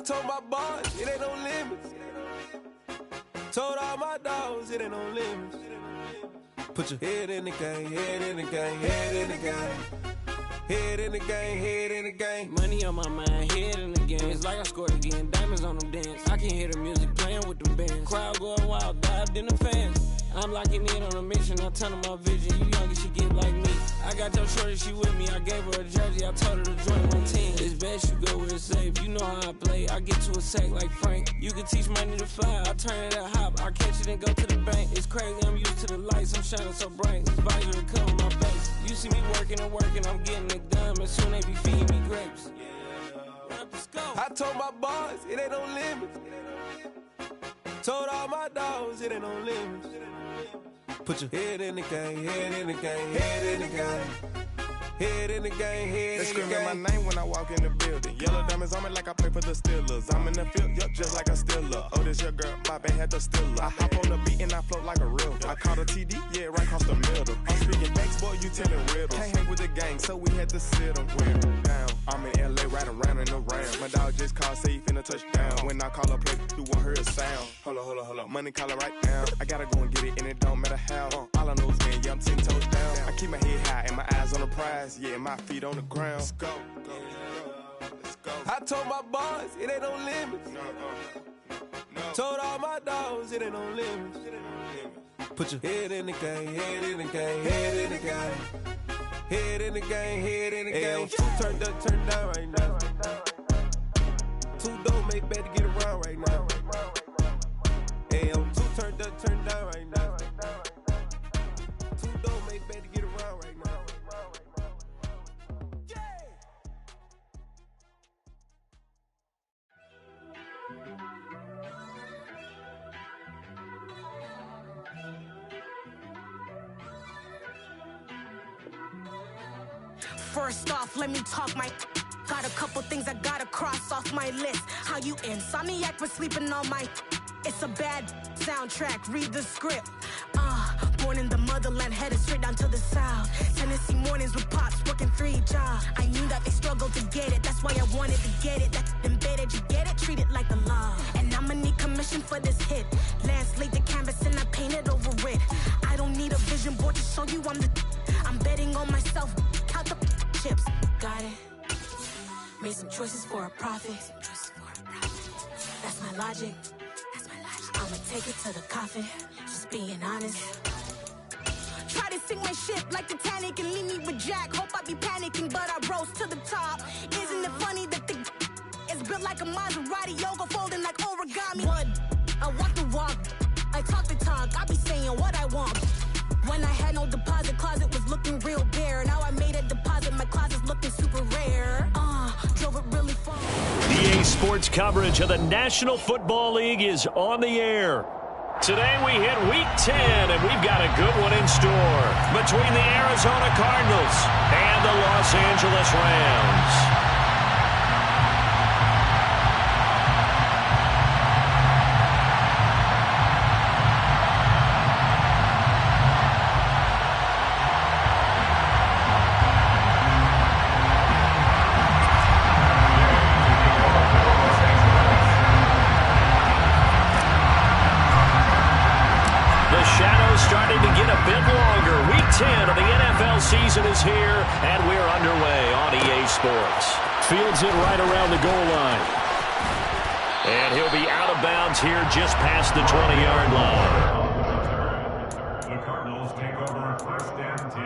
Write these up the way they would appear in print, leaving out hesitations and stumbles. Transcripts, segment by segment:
told my boys, it ain't no limits. Told all my dogs, it ain't no limits. Put your head in the game, head in the game, head in the game. Head in the game, head in the game. Money on my mind, head in the game. It's like I scored again, diamonds on them dance. I can hear the music playing with them bands. Crowd going wild, dived in the fans. I'm locking in on a mission, I tell her my vision. You young and she get like me. I got your shorty, she with me. I gave her a jersey, I told her to join my team. It's best you go where it's safe. You know how I play, I get to a sack like Frank. You can teach money to fly, I turn it at hop. I catch it and go to the bank. It's crazy, I'm used to the lights, I'm shining so bright. This visor to cover my face. You see me working and working, I'm getting it done. And soon they be feeding me grapes. I told my boys, it ain't no limits. Told all my dogs, it ain't no limits. Put your head in the game, head in the game, head in the game. Head in the game, head in the game. They screaming my name when I walk in the building. Yellow diamonds on me like I play for the Steelers. I'm in the field, yup, just like a Steeler. Oh, this your girl, my bad had the Steeler. I hop on the beat and I float like a river. I caught a TD, yeah, right across the middle. I'm speaking banks, boy, you telling riddles. Can't hang with the gang, so we had to sit them down. I'm in LA, riding around in the Ram. My dog just called, say he finna touchdown. When I call a play, you won't hear a sound. Hold up, money call it right now. I gotta go and get it, and it don't matter how. All I know is man, yeah, I'm 10 toes down. I keep my head high and my eyes on the prize. Yeah, my feet on the ground. Let's go. Let's go. I told my boys, it ain't no limits. No. Told all my dogs, it ain't no limits. Put your head in the game, head in the game, head in the game. Head in the game, head in the game. Two turned up, turned down right now. Two dope make better get around right now. Hey, two turned up, turned down right now. Two dope make better get around right now. First off, let me talk my. Got a couple things I gotta cross off my list. How you insomniac for sleeping on my. It's a bad soundtrack, read the script. Born in the motherland, headed straight down to the south. Tennessee mornings with pops, working 3 jobs. I knew that they struggled to get it, that's why I wanted to get it. That's embedded, you get it, treat it like a law. And I'ma need commission for this hit. Lance laid the canvas and I painted over it. I don't need a vision board to show you I'm betting on myself, count the chips. Got it. Made some choices for a profit. That's my logic. I'ma take it to the coffin. Just being honest. Try to sink my ship like Titanic and leave me with Jack. Hope I be panicking, but I rose to the top. Isn't it funny that the is built like a Maserati, yoga folding like origami? What? I walk the walk. I talk the talk. I be saying what I want. When I had no deposit, closet was looking real bare. Now I made a deposit, my closet's looking super rare. Drove it really far. EA Sports coverage of the National Football League is on the air. Today we hit Week 10, and we've got a good one in store between the Arizona Cardinals and the Los Angeles Rams. Starting to get a bit longer. Week 10 of the NFL season is here, and we're underway on EA Sports. Fields it right around the goal line. And he'll be out of bounds here just past the 20-yard line. The Cardinals take over first and 10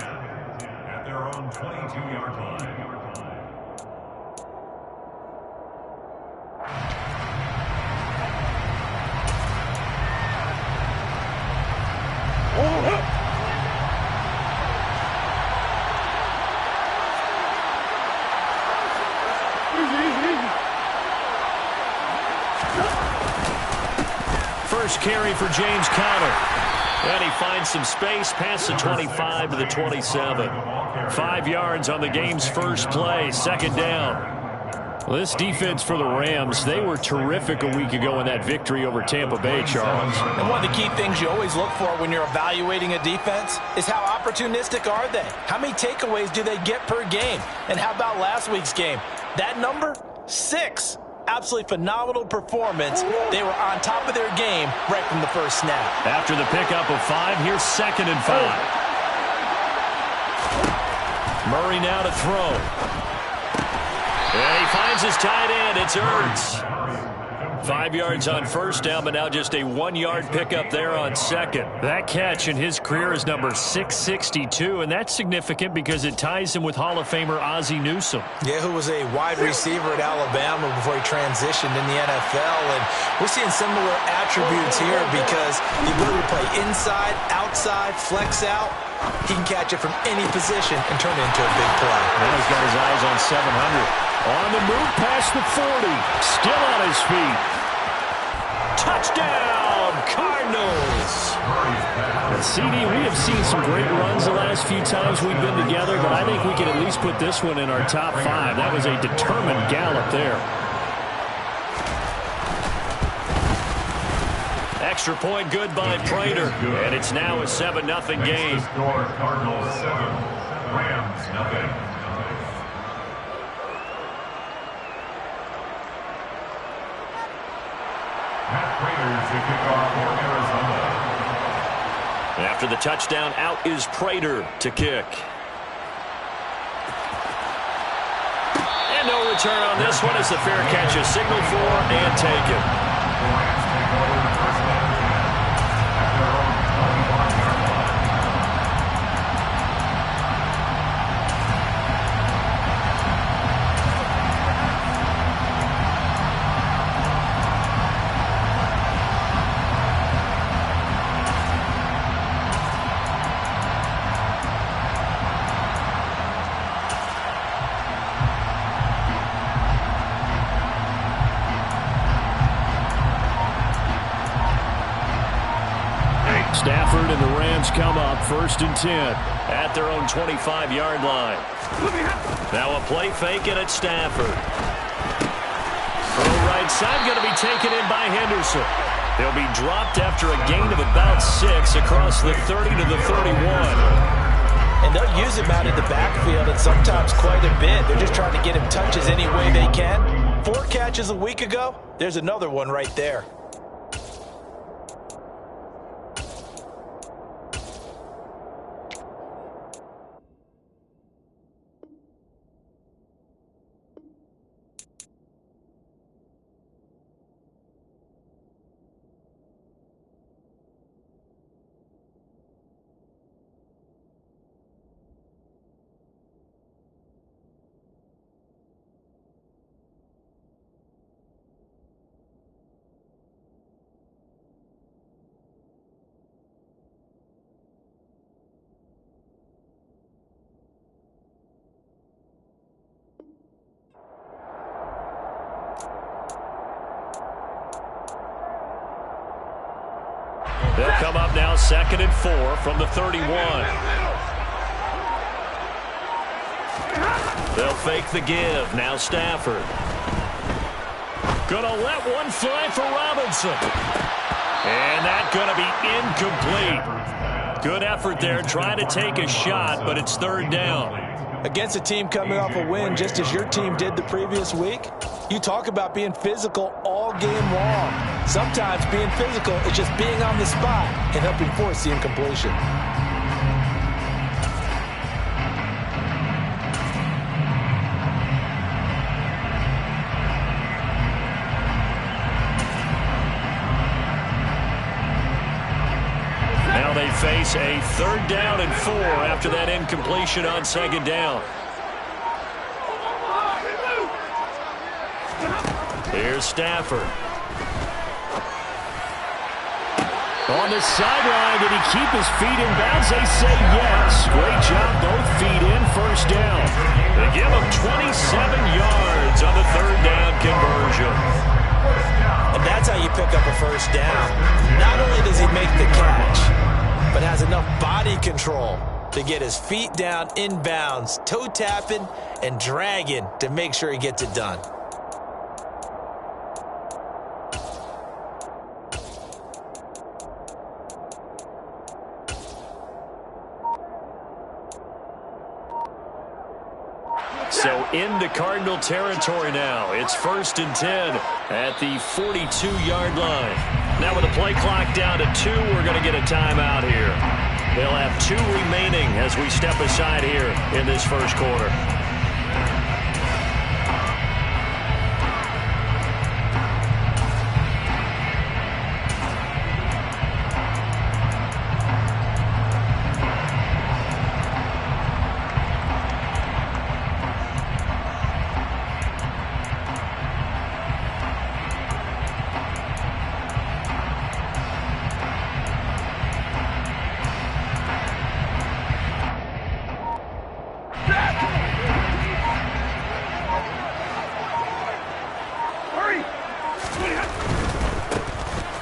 at their own 22-yard line. First carry for James Conner. And he finds some space past the 25 to the 27. 5 yards on the game's first play, second down. Well, this defense for the Rams, they were terrific a week ago in that victory over Tampa Bay, Charles. And one of the key things you always look for when you're evaluating a defense is how opportunistic are they? How many takeaways do they get per game? And how about last week's game? That number, 6. Absolutely phenomenal performance. They were on top of their game right from the first snap. After the pickup of 5, here's 2nd and 5. Murray now to throw. And he finds his tight end. It's Ertz. 5 yards on first down, but now just a 1-yard pickup there on second. That catch in his career is number 662, and that's significant because it ties him with Hall of Famer Ozzie Newsome. Yeah, who was a wide receiver at Alabama before he transitioned in the NFL. And we're seeing similar attributes here because the ability to play inside, outside, flex out. He can catch it from any position and turn it into a big play. Now he's got his eyes on 700. On the move past the 40. Still on his feet. Touchdown, Cardinals. CD, we have seen some great runs the last few times we've been together, but I think we can at least put this one in our top 5. That was a determined gallop there. Extra point good by Prater, and it's now a 7-0 game. Cardinals 7, Rams nothing. After the touchdown, out is Prater to kick. And no return on this one as the fair catch is signaled for and taken. Stafford and the Rams come up 1st and 10 at their own 25-yard line. Now a play fake, and it's Stafford. Throw right side, going to be taken in by Henderson. They'll be dropped after a gain of about 6 across the 30 to the 31. And they'll use him out in the backfield, and sometimes quite a bit. They're just trying to get him touches any way they can. 4 catches a week ago, there's another one right there. They'll come up now 2nd and 4 from the 31. They'll fake the give. Now Stafford. Gonna let one fly for Robinson. And that's gonna be incomplete. Good effort there trying to take a shot, but it's 3rd down. Against a team coming off a win just as your team did the previous week, you talk about being physical all game long. Sometimes being physical is just being on the spot and helping force the incompletion. Now they face a 3rd down and 4 after that incompletion on 2nd down. Here's Stafford. On the sideline, did he keep his feet in bounds? They say yes. Great job, both feet in, 1st down. They give him 27 yards on the 3rd down conversion. And that's how you pick up a 1st down. Not only does he make the catch, but has enough body control to get his feet down in bounds, toe tapping and dragging to make sure he gets it done. So into Cardinal territory now. It's 1st and 10 at the 42-yard line. Now with the play clock down to 2, we're going to get a timeout here. They'll have 2 remaining as we step aside here in this first quarter.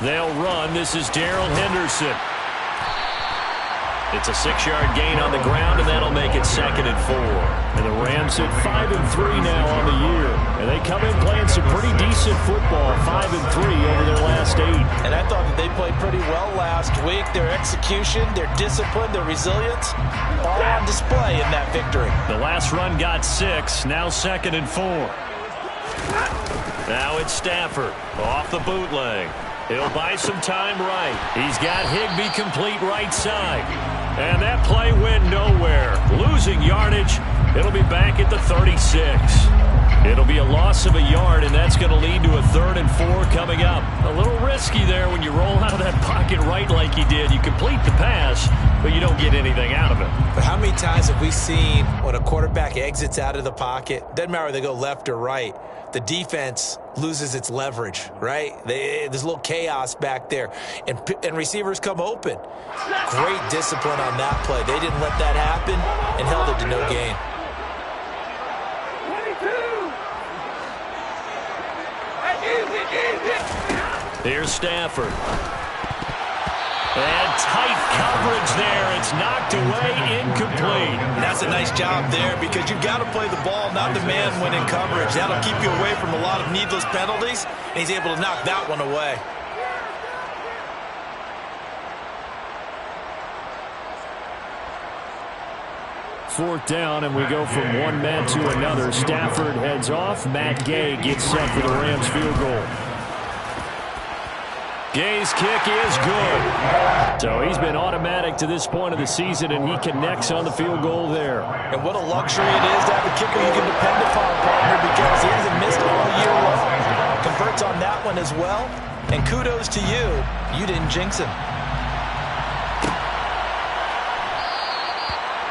They'll run. This is Darrell Henderson. It's a 6-yard gain on the ground, and that'll make it 2nd and 4. And the Rams at 5 and 3 now on the year. And they come in playing some pretty decent football, 5 and 3 over their last 8. And I thought that they played pretty well last week. Their execution, their discipline, their resilience, all on display in that victory. The last run got 6. Now 2nd and 4. Now it's Stafford off the bootleg. He'll buy some time right. He's got Higbee complete right side. And that play went nowhere. Losing yardage. It'll be back at the 36. It'll be a loss of a yard, and that's going to lead to a 3rd and 4 coming up. A little risky there when you roll out of that pocket right like you did. You complete the pass, but you don't get anything out of it. But how many times have we seen when a quarterback exits out of the pocket, doesn't matter if they go left or right, the defense loses its leverage, right? There's a little chaos back there, and receivers come open. Great discipline on that play. They didn't let that happen and held it to no gain. Here's Stafford. And tight coverage there. It's knocked away, incomplete. And that's a nice job there because you've got to play the ball, not the man when in coverage. That'll keep you away from a lot of needless penalties, and he's able to knock that one away. Fourth down, and we go from one man to another. Stafford heads off. Matt Gay gets set for the Rams field goal. Gay's kick is good. So he's been automatic to this point of the season, and he connects on the field goal there. And what a luxury it is to have a kicker you can depend upon, partner, because he hasn't missed all year long. Converts on that one as well. And kudos to you. You didn't jinx him.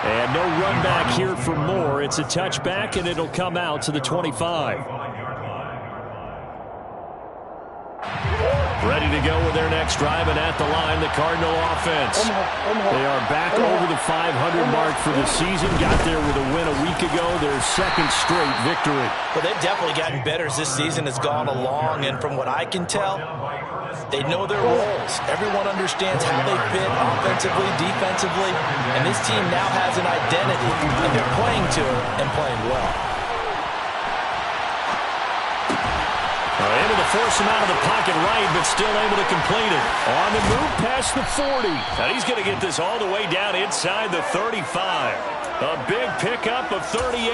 And no run back here for more. It's a touchback, and it'll come out to the 25. Ready to go with their next drive, and at the line, the Cardinal offense. They are back over the 500 mark for the season. Got there with a win a week ago, their 2nd straight victory. Well, they've definitely gotten better as this season has gone along, and from what I can tell, they know their roles. Everyone understands how they fit offensively, defensively, and this team now has an identity, and they're playing to it and playing well. Able to force him out of the pocket right, but still able to complete it. On the move past the 40. And he's going to get this all the way down inside the 35. A big pickup of 38.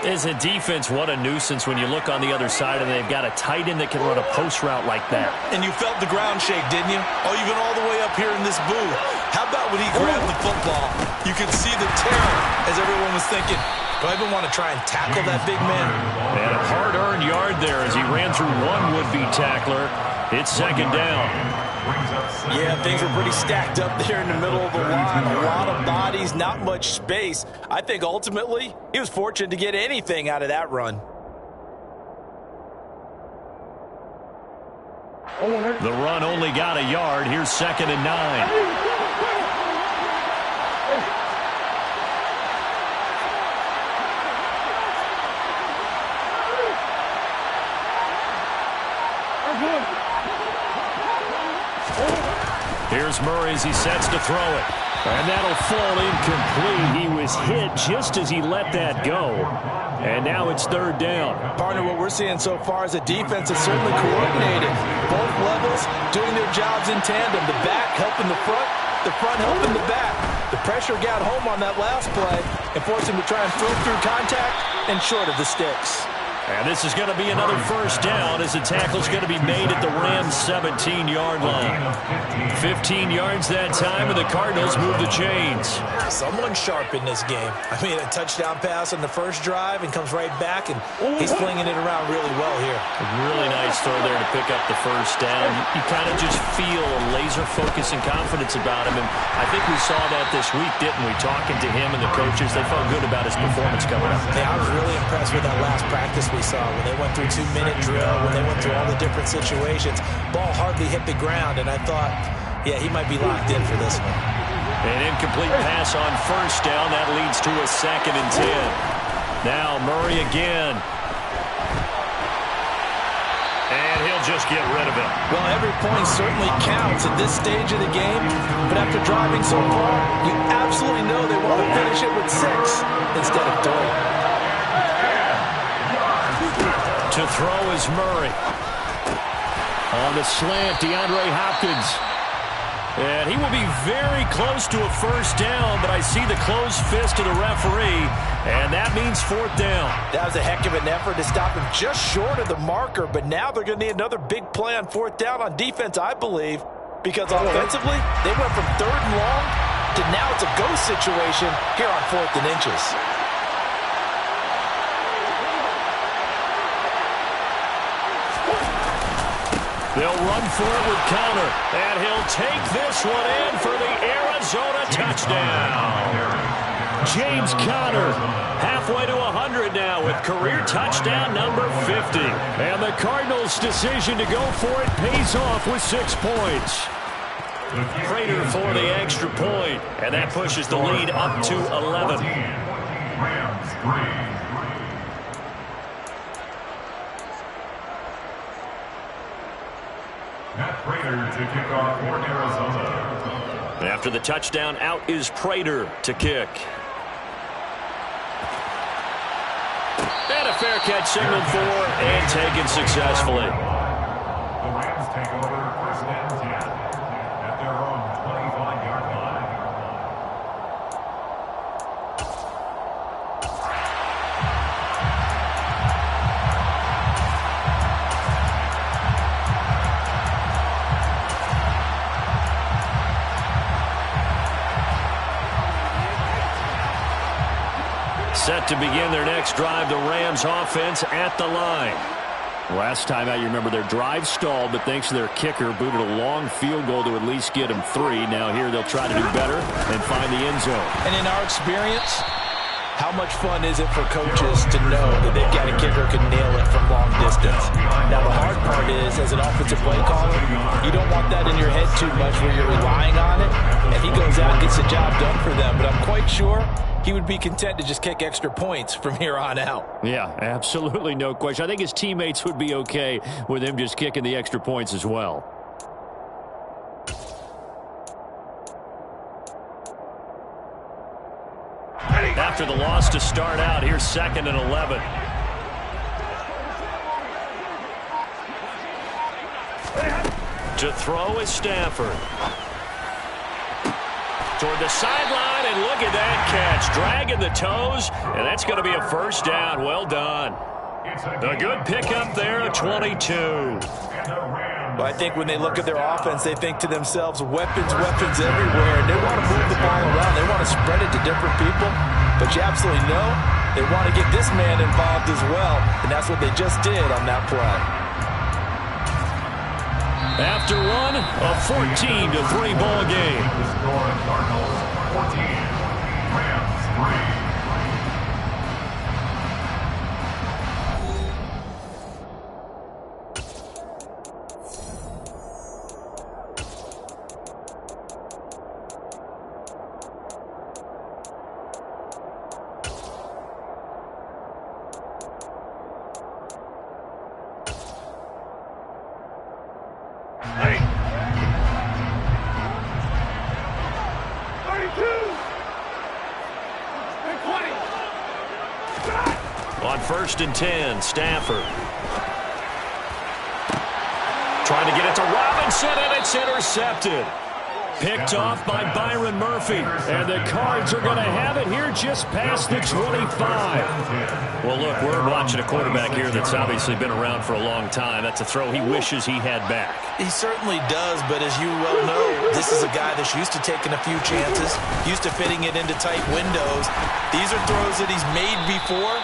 As a defense, what a nuisance when you look on the other side and they've got a tight end that can run a post route like that. And you felt the ground shake, didn't you? Oh, even all the way up here in this booth. How about when he grabbed the football? You could see the terror as everyone was thinking, do I even want to try and tackle that big man? And a hard-earned yard there as he ran through one would-be tackler. It's 2nd down. Yeah, things were pretty stacked up there in the middle of the line. A lot of bodies, not much space. I think ultimately he was fortunate to get anything out of that run. The run only got a yard. Here's 2nd and 9. Here's Murray as he sets to throw it. And that'll fall incomplete. He was hit just as he let that go. And now it's 3rd down. Partner, what we're seeing so far is a defense that's certainly coordinated. Both levels doing their jobs in tandem. The back helping the front helping the back. The pressure got home on that last play and forced him to try and throw through contact and short of the sticks. And this is going to be another first down as the tackle's going to be made at the Rams' 17-yard line. 15 yards that time, and the Cardinals move the chains. Someone sharp in this game. I mean, a touchdown pass on the first drive and comes right back, and he's flinging it around really well here. A really nice throw there to pick up the first down. You kind of just feel a laser focus and confidence about him, and I think we saw that this week, didn't we? Talking to him and the coaches, they felt good about his performance coming up. Yeah, I was really impressed with that last practice we saw when they went through 2-minute drill, when they went through all the different situations. Ball hardly hit the ground, and I thought, yeah, he might be locked in for this one. An incomplete pass on first down. That leads to a 2nd and 10. Now Murray again. And he'll just get rid of it. Well, every point certainly counts at this stage of the game, but after driving so far, you absolutely know they want to finish it with 6 instead of 3. To throw is Murray. On the slant, DeAndre Hopkins. And he will be very close to a first down, but I see the closed fist of the referee, and that means 4th down. That was a heck of an effort to stop him just short of the marker, but now they're going to need another big play on 4th down on defense, I believe, because offensively, they went from 3rd and long to now it's a ghost situation here on 4th and inches. They'll run for it with Conner, and he'll take this one in for the Arizona touchdown. James Conner, halfway to 100 now with career touchdown number 50. And the Cardinals' decision to go for it pays off with 6 points. Prater for the extra point, and that pushes the lead up to 11. Rams 3. Matt Prater to kick off for Arizona. After the touchdown, out is Prater to kick. And a fair catch signaled for and taken successfully. The Rams take over 1st and 10 at their own 25-yard line. Set to begin their next drive, the Rams offense at the line. Last time out, you remember their drive stalled, but thanks to their kicker, booted a long field goal to at least get them 3. Now here they'll try to do better and find the end zone. And in our experience, how much fun is it for coaches to know that they've got a kicker who can nail it from long distance? Now the hard part is, as an offensive play caller, you don't want that in your head too much where you're relying on it, and he goes out and gets the job done for them. But I'm quite sure he would be content to just kick extra points from here on out. Yeah, absolutely no question. I think his teammates would be okay with him just kicking the extra points as well. After the loss to start out, here's 2nd and 11. To throw is Stafford. Toward the sideline, and look at that catch. Dragging the toes, and that's going to be a first down. Well done. A good pickup there, a 22. Well, I think when they look at their offense, they think to themselves, weapons, weapons everywhere. And they want to move the ball around. They want to spread it to different people. But you absolutely know they want to get this man involved as well. And that's what they just did on that play. After one, a 14-3 ball game. The score, Cardinals 14, Rams 3. On 1st and 10, Stafford. Trying to get it to Robinson, and it's intercepted. picked off by Byron Murphy. And the Cards are going to have it here just past the 25. Well, look, we're watching a quarterback here that's obviously been around for a long time. That's a throw he wishes he had back. He certainly does, but as you well know, this is a guy that's used to taking a few chances, used to fitting it into tight windows. These are throws that he's made before.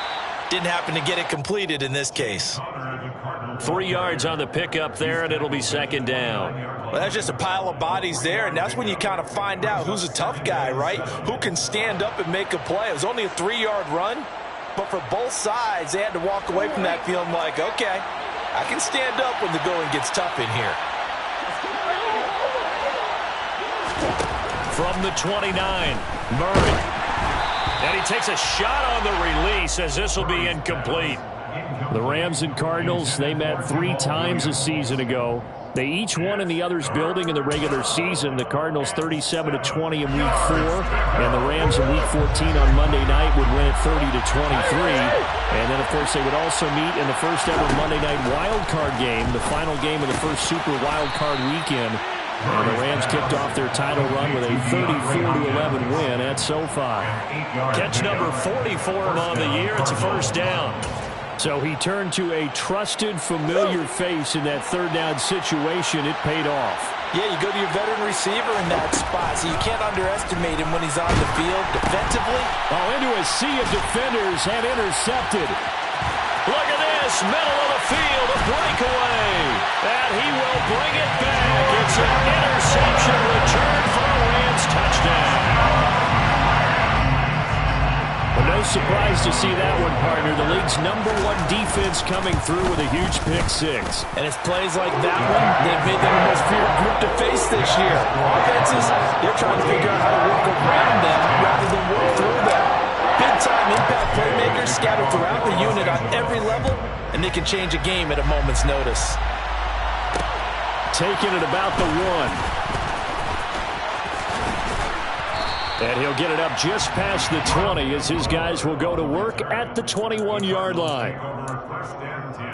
Didn't happen to get it completed in this case. 3 yards on the pickup there, and it'll be second down. Well, that's just a pile of bodies there, and that's when you kind of find out who's a tough guy, right? Who can stand up and make a play. It was only a 3-yard run, but for both sides, they had to walk away from that feeling like, okay, I can stand up when the going gets tough in here. From the 29, Murray. And he takes a shot on the release as this will be incomplete. The Rams and Cardinals, they met 3 times a season ago. They each won in the other's building in the regular season. The Cardinals 37-20 in Week 4, and the Rams in Week 14 on Monday night would win it 30-23. And then, of course, they would also meet in the first ever Monday night wild card game, the final game of the first Super Wild Card weekend. And the Rams kicked off their title run with a 34-11 win at SoFi. Catch number 40 for him on the year. It's a first down. So he turned to a trusted, familiar face in that third down situation. It paid off. Yeah, you go to your veteran receiver in that spot, so you can't underestimate him when he's on the field defensively. Oh, into a sea of defenders and intercepted. Look at this, middle of the field, a breakaway. And he will bring it back. It's an interception return for a Rams touchdown. Well, no surprise to see that one, partner. The league's #1 defense coming through with a huge pick-6. And it's plays like that one that made them the most feared group to face this year. Offenses, they're trying to figure out how to work around them rather than work through them. Big-time impact playmakers scattered throughout the unit on every level, and they can change a game at a moment's notice. Taking it about the 1. And he'll get it up just past the 20 as his guys will go to work at the 21-yard line. First and 10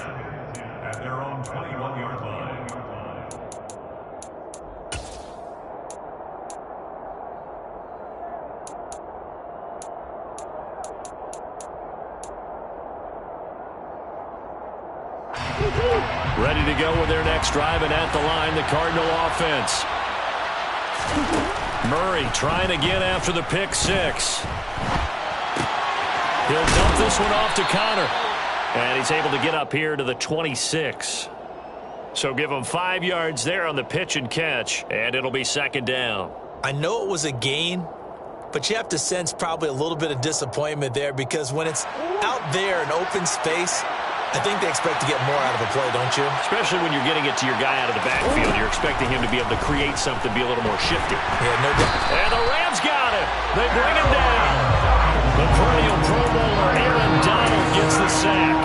at their own 21-yard line. Ready to go with their next drive, and at the line, the Cardinal offense. Murray trying again after the pick-6. He'll dump this one off to Connor. And he's able to get up here to the 26. So give him 5 yards there on the pitch and catch, and it'll be second down. I know it was a gain, but you have to sense probably a little bit of disappointment there because when it's out there in open space, I think they expect to get more out of a play, don't you? Especially when you're getting it to your guy out of the backfield. You're expecting him to be able to create something, be a little more shifty. Yeah, no doubt. And the Rams got it. They bring him down. The perennial Pro Bowler Aaron Donald gets the sack.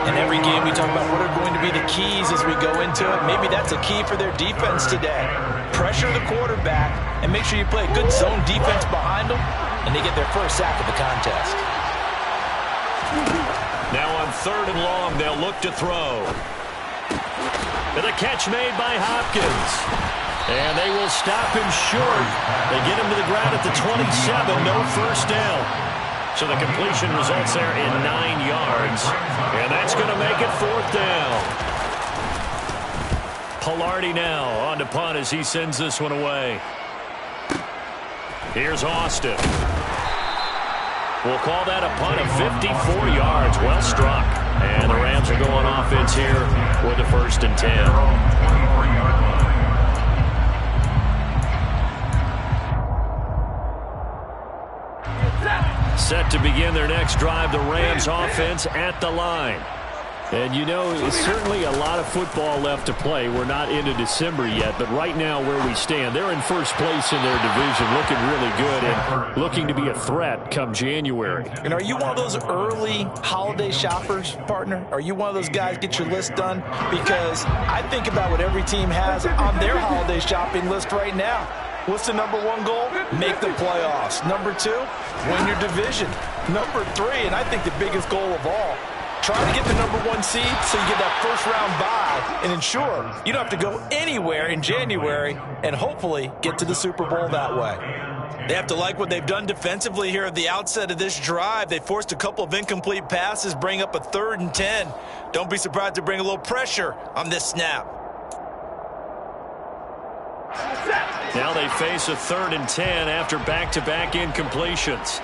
In every game we talk about what are going to be the keys as we go into it. Maybe that's a key for their defense today. Pressure the quarterback and make sure you play a good zone defense behind them, and they get their first sack of the contest. Now on 3rd and long, they'll look to throw. And the catch made by Hopkins. And they will stop him short. They get him to the ground at the 27, no first down. So the completion results there in 9 yards. And that's going to make it 4th down. Pilardi now on to punt as he sends this one away. Here's Austin. We'll call that a punt of 54 yards. Well struck. And the Rams are going offense here with the 1st and 10. Set to begin their next drive, the Rams offense at the line. And you know, it's certainly a lot of football left to play. We're not into December yet, but right now where we stand, they're in first place in their division, looking really good and looking to be a threat come January. And are you one of those early holiday shoppers, partner? Are you one of those guys get your list done? Because I think about what every team has on their holiday shopping list right now. What's the #1 goal? Make the playoffs. #2, win your division. #3, and I think the biggest goal of all, Try to get the #1 seed so you get that first-round bye and ensure you don't have to go anywhere in January and hopefully get to the Super Bowl that way. They have to like what they've done defensively here at the outset of this drive. They forced a couple of incomplete passes, bring up a 3rd and 10. Don't be surprised to bring a little pressure on this snap. Now they face a 3rd and 10 after back-to-back incompletions.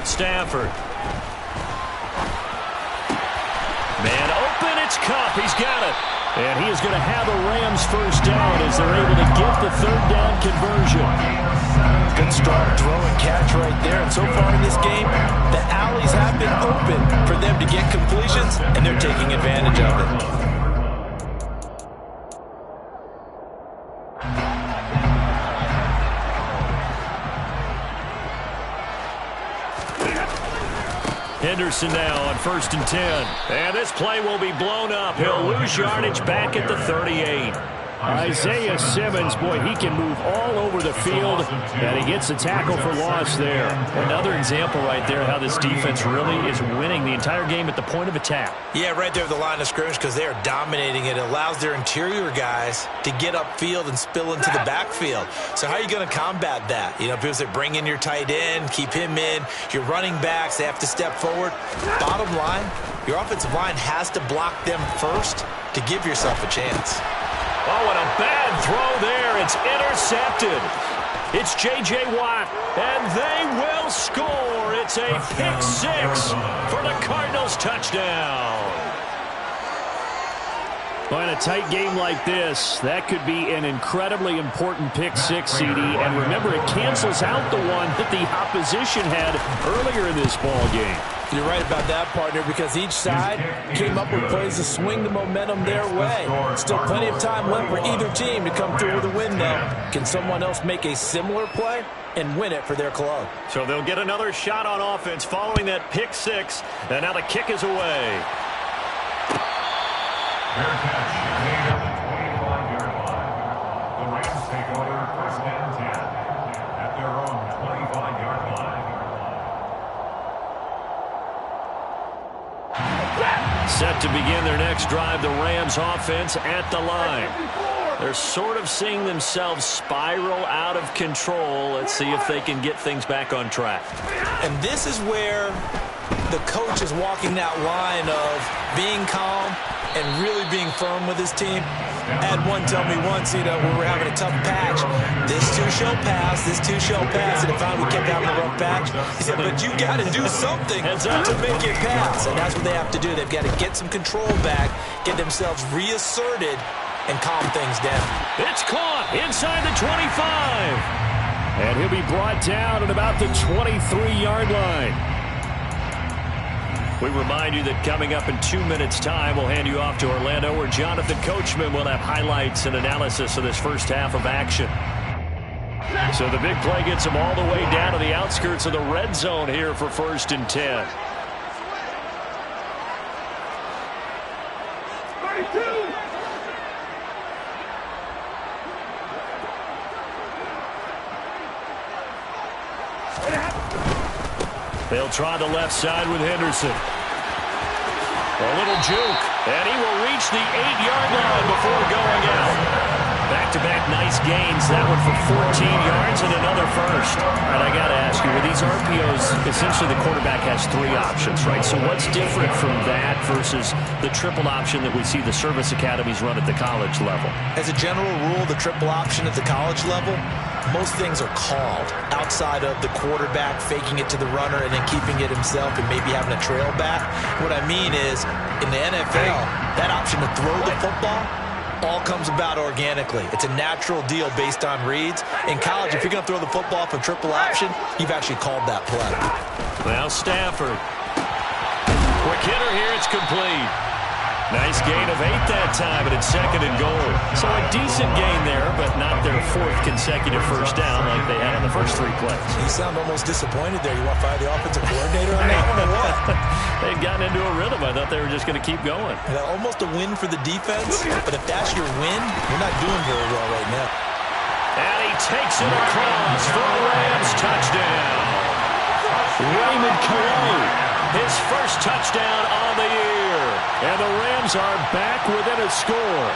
Stafford. Man open, it's Kupp. He's got it. And he is going to have the Rams first down as they're able to get the 3rd down conversion. Good strong throw and catch right there. And so far in this game, the alleys have been open for them to get completions, and they're taking advantage of it. Henderson now on 1st and 10. And this play will be blown up. He'll lose yardage back at the 38. Isaiah Simmons, boy, he can move all over the field, and he gets a tackle for loss there. Another example right there how this defense really is winning the entire game at the point of attack. Yeah, right there at the line of scrimmage because they are dominating it. It allows their interior guys to get upfield and spill into the backfield. So how are you going to combat that? You know, people say bring in your tight end, keep him in. Your running backs, they have to step forward. Bottom line, your offensive line has to block them first to give yourself a chance. Oh, and a bad throw there. It's intercepted. It's J.J. Watt, and they will score. It's a pick 6 for the Cardinals touchdown. Well, in a tight game like this, that could be an incredibly important pick 6, CD. And remember, it cancels out the one that the opposition had earlier in this ball game. You're right about that, partner, because each side came up with plays to swing the momentum their way. Still plenty of time left for either team to come through with a win, though. Can someone else make a similar play and win it for their club? So they'll get another shot on offense following that pick 6, and now the kick is away. Fair catch made at the 25-yard line. The Rams take over 1st and 10 at their own 25-yard line. Set to begin their next drive, the Rams offense at the line. They're sort of seeing themselves spiral out of control. Let's see if they can get things back on track. And this is where the coach is walking that line of being calm and really being firm with his team. I had one tell me once, you know, when we were having a tough patch, this too shall pass, this too shall pass, and if we kept having a rough patch, he said, but you got to do something to make it pass, and that's what they have to do. They've got to get some control back, get themselves reasserted, and calm things down. It's caught inside the 25. And he'll be brought down at about the 23-yard line. We remind you that coming up in 2 minutes' time, we'll hand you off to Orlando, where Jonathan Coachman will have highlights and analysis of this first half of action. So the big play gets him all the way down to the outskirts of the red zone here for 1st and 10. They'll try the left side with Henderson. A little juke, and he will reach the 8-yard line before going out. Back-to-back nice gains. That one for 14 yards and another first. All right, I got to ask you, with these RPOs, essentially the quarterback has 3 options, right? So what's different from that versus the triple option that we see the service academies run at the college level? As a general rule, the triple option at the college level, most things are called outside of the quarterback faking it to the runner and then keeping it himself and maybe having a trail back. What I mean is, in the NFL, that option to throw the football all comes about organically. It's a natural deal based on reads. In college, if you're going to throw the football for triple option, you've actually called that play. Now Stafford. Quick hitter here, it's complete. Nice gain of 8 that time, and it's 2nd and goal. So a decent gain there, but not their 4th consecutive first down like they had on the first 3 plays. You sound almost disappointed there. You want to fire the offensive coordinator on that one or what? They'd gotten into a rhythm. I thought they were just going to keep going. Yeah, almost a win for the defense, but if that's your win, you're not doing very well right now. And he takes it across for a Rams touchdown. Raymond Kalou his first touchdown on the year. And the Rams are back within a score.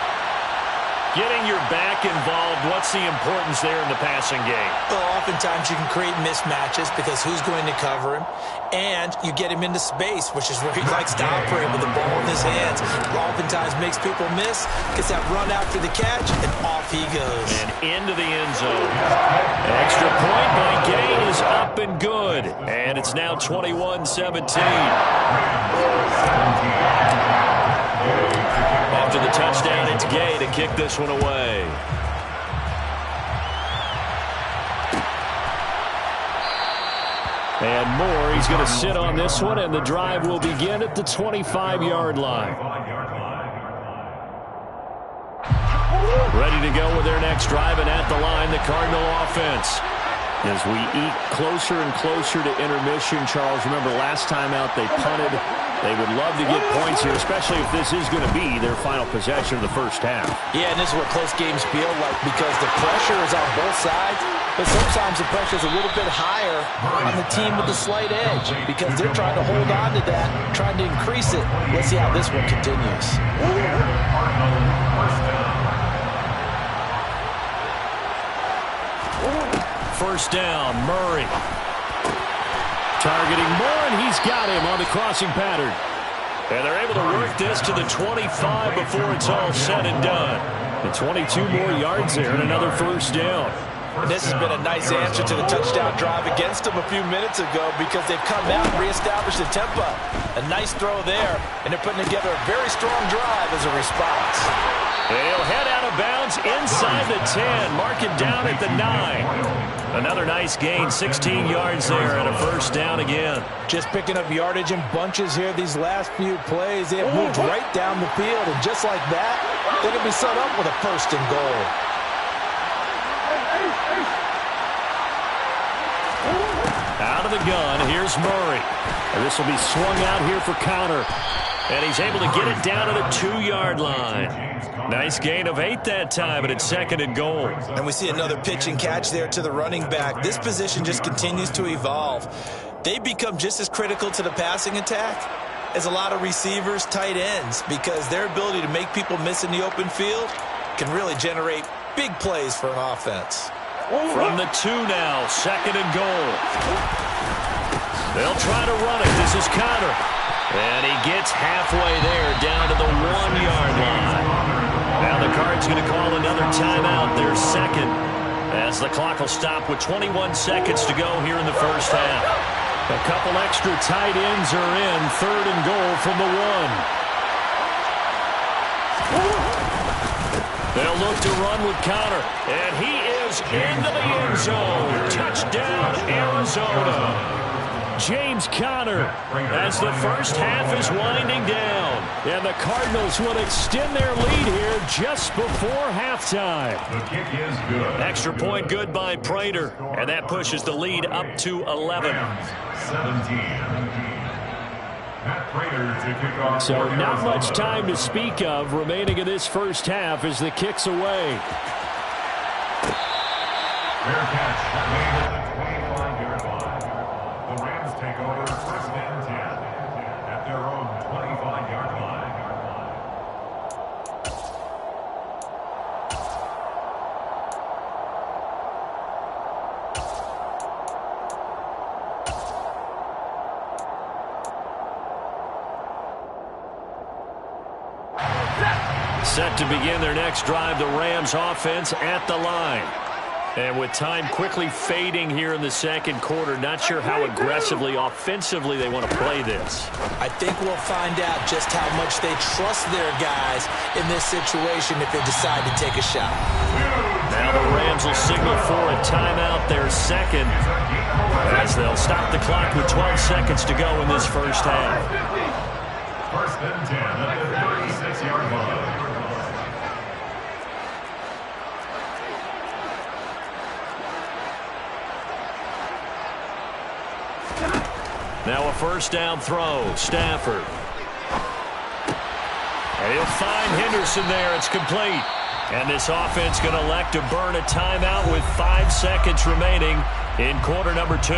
Getting your back involved, what's the importance there in the passing game? Well, oftentimes you can create mismatches because who's going to cover him? And you get him into space, which is where he likes to operate with the ball in his hands. Oftentimes makes people miss, gets that run after the catch, and off he goes. And into the end zone. Extra point by Gay is up and good. And it's now 21-17. After the touchdown, it's Gay to kick this one away. And Moore, he's going to sit on this one, and the drive will begin at the 25-yard line. Ready to go with their next drive, and at the line, the Cardinal offense. As we eat closer and closer to intermission, Charles, remember last time out they punted. They would love to get points here, especially if this is going to be their final possession of the first half. Yeah, and this is what close games feel like because the pressure is on both sides, but sometimes the pressure is a little bit higher on the team with the slight edge because they're trying to hold on to that, trying to increase it. Let's see how this one continues. First down, Murray. Targeting Moore, and he's got him on the crossing pattern. And they're able to work this to the 25 before it's all said and done. And 22 more yards there and another first down. And this has been a nice answer to the touchdown drive against them a few minutes ago because they've come out and reestablished the tempo. A nice throw there, and they're putting together a very strong drive as a response. And he'll head out of bounds inside the 10, mark it down at the 9. Another nice gain, 16 yards there and a first down again. Just picking up yardage in bunches here these last few plays. They have moved right down the field, and just like that, they're going to be set up with a first and goal. Out of the gun, here's Murray. And this will be swung out here for counter. And he's able to get it down to the 2-yard line. Nice gain of 8 that time, and it's second and goal. And we see another pitch and catch there to the running back. This position just continues to evolve. They become just as critical to the passing attack as a lot of receivers, tight ends, because their ability to make people miss in the open field can really generate big plays for an offense. From the 2 now, second and goal. They'll try to run it. This is Connor. And he gets halfway there, down to the 1-yard line. Now the Cards going to call another timeout, their second, as the clock will stop with 21 seconds to go here in the first half. A couple extra tight ends are in, third and goal from the 1. They'll look to run with Connor, and he is into the end zone. Touchdown, Arizona. James Conner as the first half is winding down. And the Cardinals will extend their lead here just before halftime. The kick is good. Extra point good by Prater. And that pushes the lead up to 11. 17. So not much time to speak of remaining in this first half as the kick's away. Fair catch made at the 25-yard line. The Rams take over first and 10 at their own 25-yard line. Set to begin their next drive, the Rams offense at the line. And with time quickly fading here in the second quarter, not sure how aggressively, offensively they want to play this. I think we'll find out just how much they trust their guys in this situation if they decide to take a shot. Now the Rams will signal for a timeout, their second, as they'll stop the clock with 12 seconds to go in this first half. First and 10 at the 36-yard line. Now a first down throw, Stafford. And he'll find Henderson there. It's complete. And this offense going to elect to burn a timeout with 5 seconds remaining in quarter number 2.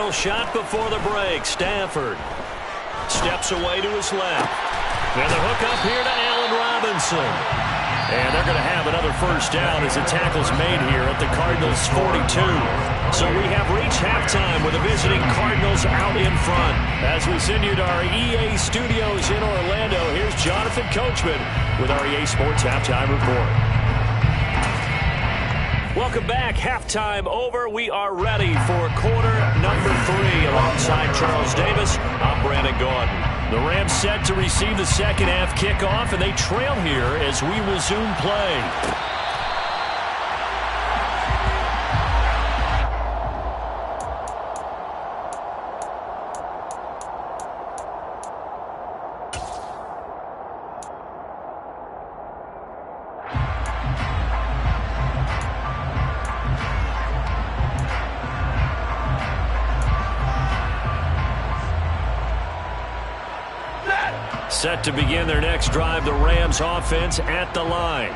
Final shot before the break. Stafford steps away to his left. And the hook up here to Allen Robinson. And they're going to have another first down as the tackle's made here at the Cardinals' 42. So we have reached halftime with the visiting Cardinals out in front. As we send you to our EA studios in Orlando, here's Jonathan Coachman with our EA Sports Halftime Report. Welcome back. Halftime over. We are ready for quarter number 3. Alongside Charles Davis, I'm Brandon Gordon. The Rams set to receive the second half kickoff, and they trail here as we resume play. Set to begin their next drive, the Rams offense at the line.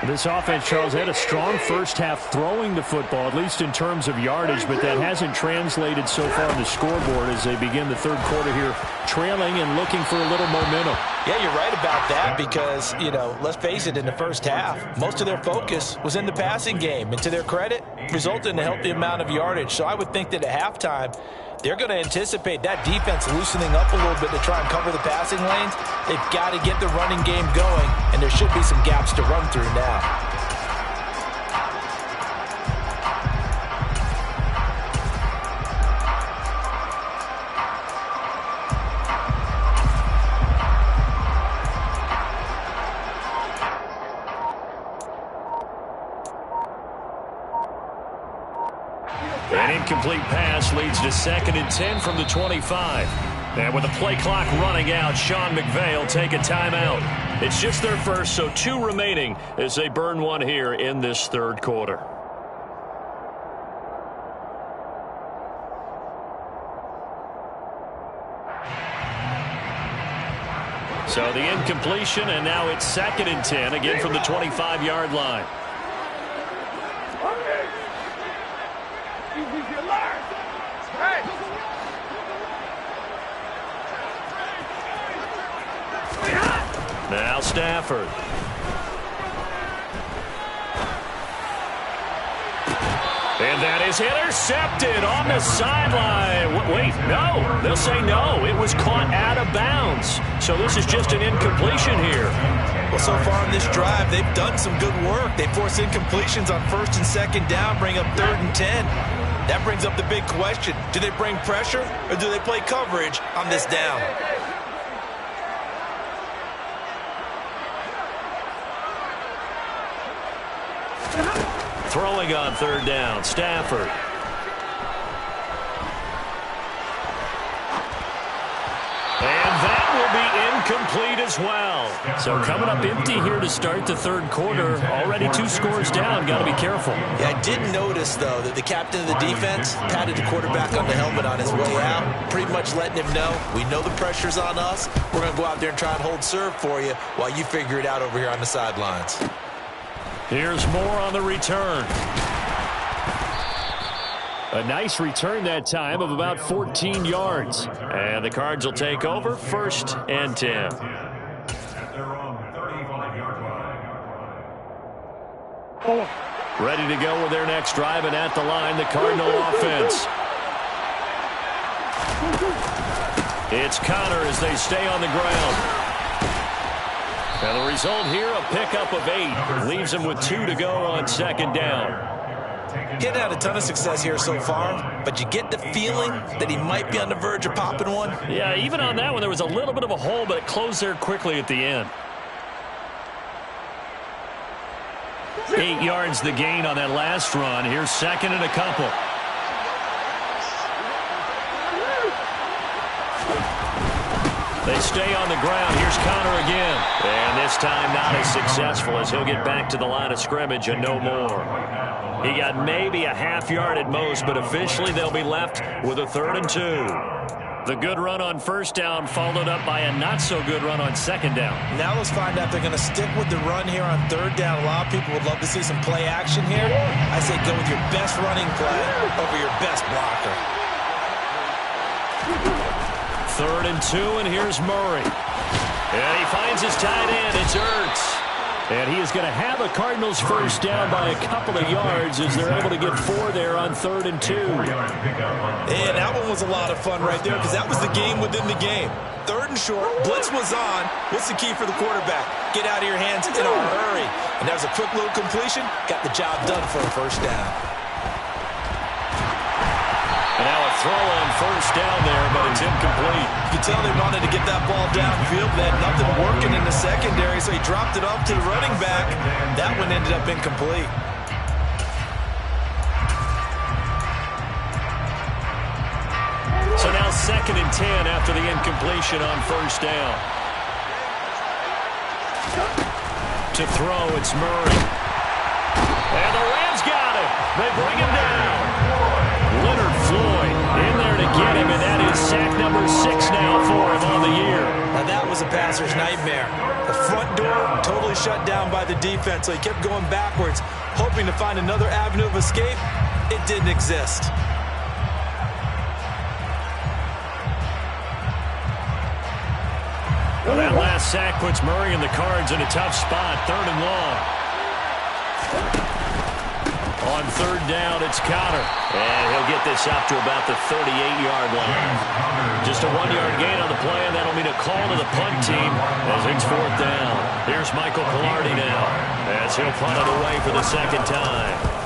This offense, Charles, had a strong first half throwing the football, at least in terms of yardage, but that hasn't translated so far on the scoreboard as they begin the third quarter here, trailing and looking for a little momentum. Yeah, you're right about that because, let's face it, in the first half, most of their focus was in the passing game. And to their credit, resulted in a healthy amount of yardage. So I would think that at halftime, they're going to anticipate that defense loosening up a little bit to try and cover the passing lanes. They've got to get the running game going, and there should be some gaps to run through now. An incomplete pass leads to 2nd and 10 from the 25. And with the play clock running out, Sean McVay will take a timeout. It's just their first, so 2 remaining as they burn one here in this third quarter. So the incompletion, and now it's 2nd and 10, again from the 25-yard line. Now Stafford. And that is intercepted on the sideline. Wait, no. They'll say no. It was caught out of bounds. So this is just an incompletion here. Well, so far in this drive, they've done some good work. They force incompletions on 1st and 2nd down, bring up 3rd and 10. That brings up the big question. Do they bring pressure or do they play coverage on this down? Throwing on 3rd down, Stafford. And that will be incomplete as well. So coming up empty here to start the third quarter. Already 2 scores down. Got to be careful. Yeah, I did notice, though, that the captain of the defense patted the quarterback on the helmet on his way out, pretty much letting him know, we know the pressure's on us. We're going to go out there and try and hold serve for you while you figure it out over here on the sidelines. Here's more on the return. A nice return that time of about 14 yards. And the Cards will take over 1st and 10. At their own 35-yard line. Ready to go with their next drive, and at the line, the Cardinal offense. It's Connor as they stay on the ground. And the result here, a pickup of 8. Leaves him with 2 to go on 2nd down. Getting had a ton of success here so far, but you get the feeling that he might be on the verge of popping one. Yeah, even on that one, there was a little bit of a hole, but it closed there quickly at the end. 8 yards the gain on that last run. Here's 2nd and a couple. They stay on the ground. Here's Connor again. And this time not as successful as he'll get back to the line of scrimmage and no more. He got maybe a half yard at most, but officially they'll be left with a 3rd and 2. The good run on 1st down followed up by a not-so-good run on 2nd down. Now let's find out if they're going to stick with the run here on 3rd down. A lot of people would love to see some play action here. I say go with your best running play over your best blocker. 3rd and 2, and here's Murray. And he finds his tight end. It's Ertz. And he is going to have a Cardinals first down by a couple of yards as they're able to get 4 there on 3rd and 2. And that one was a lot of fun right there because that was the game within the game. 3rd and short, blitz was on. What's the key for the quarterback? Get out of your hands in a hurry. And there's a quick little completion. Got the job done for a first down. And now a throw on first down there, but it's incomplete. You can tell they wanted to get that ball downfield. They had nothing working in the secondary, so he dropped it off to the running back. That one ended up incomplete. So now 2nd and 10 after the incompletion on first down. To throw, it's Murray. And the Rams got him. They bring him down. Leonard Floyd in there to get him, and that is sack number 6 now for him on the year. Now that was a passer's nightmare. The front door totally shut down by the defense, so he kept going backwards, hoping to find another avenue of escape. It didn't exist. Well, that last sack puts Murray and the Cards in a tough spot, 3rd and long. On 3rd down, it's Connor. And he'll get this up to about the 38-yard line. Just a 1-yard gain on the play, and that'll mean a call to the punt team as it's 4th down. Here's Michael Pilardi now as he'll punt it away for the 2nd time.